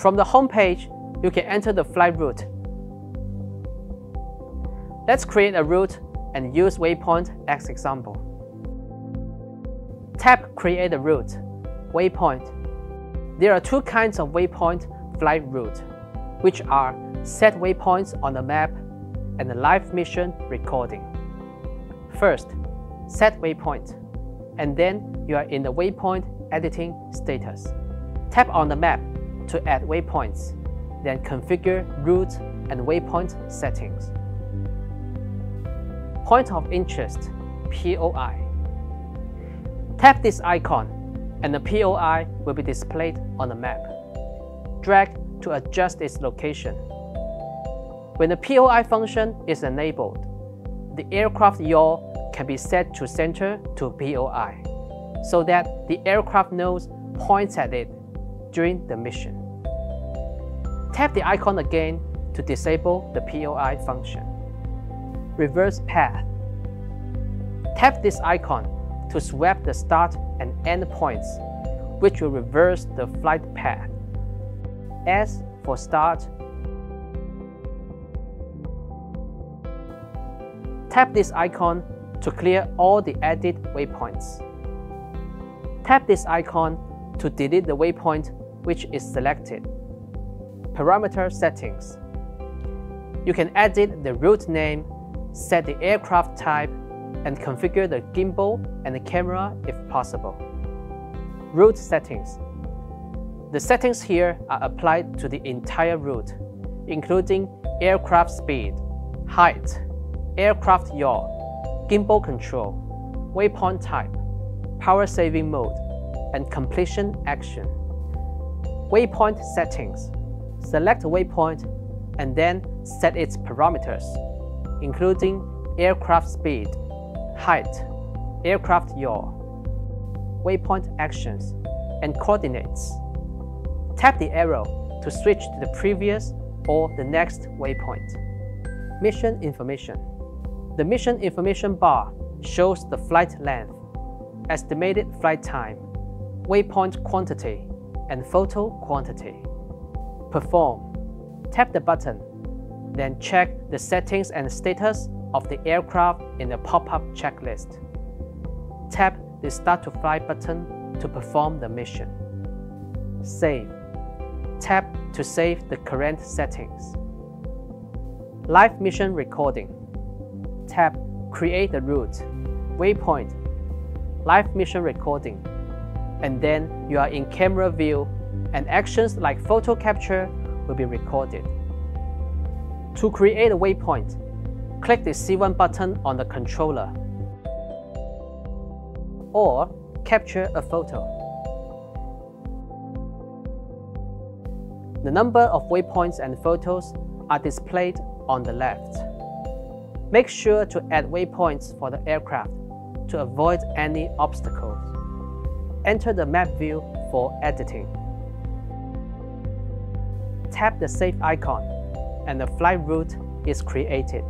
From the home page, you can enter the flight route. Let's create a route and use Waypoint as example. Tap Create a Route, Waypoint. There are two kinds of waypoint flight route, which are set waypoints on the map and the live mission recording. First, set waypoint, and then you are in the waypoint editing status. Tap on the map to add waypoints, then configure route and waypoint settings. Point of interest, POI. Tap this icon and the POI will be displayed on the map. Drag to adjust its location. When the POI function is enabled, the aircraft yaw can be set to center to POI, so that the aircraft nose points at it during the mission. Tap the icon again to disable the POI function. Reverse path. Tap this icon to swap the start and end points, which will reverse the flight path. S for start. Tap this icon to clear all the added waypoints. Tap this icon to delete the waypoint which is selected. Parameter settings. You can edit the route name, set the aircraft type, and configure the gimbal and the camera if possible. Route settings. The settings here are applied to the entire route, including aircraft speed, height, aircraft yaw, gimbal control, waypoint type, power saving mode, and completion action. Waypoint settings. Select a waypoint and then set its parameters, including aircraft speed, height, aircraft yaw, waypoint actions, and coordinates. Tap the arrow to switch to the previous or the next waypoint. Mission information. The mission information bar shows the flight length, estimated flight time, waypoint quantity, and photo quantity. Perform. Tap the button, then check the settings and status of the aircraft in the pop-up checklist. Tap the Start to Fly button to perform the mission. Save. Tap to save the current settings. Live mission recording. Tap Create a Route, Waypoint, Live mission recording, and then you are in camera view and actions like photo capture will be recorded. To create a waypoint, click the C1 button on the controller or capture a photo. The number of waypoints and photos are displayed on the left. Make sure to add waypoints for the aircraft to avoid any obstacles. Enter the map view for editing. Tap the Save icon and the flight route is created.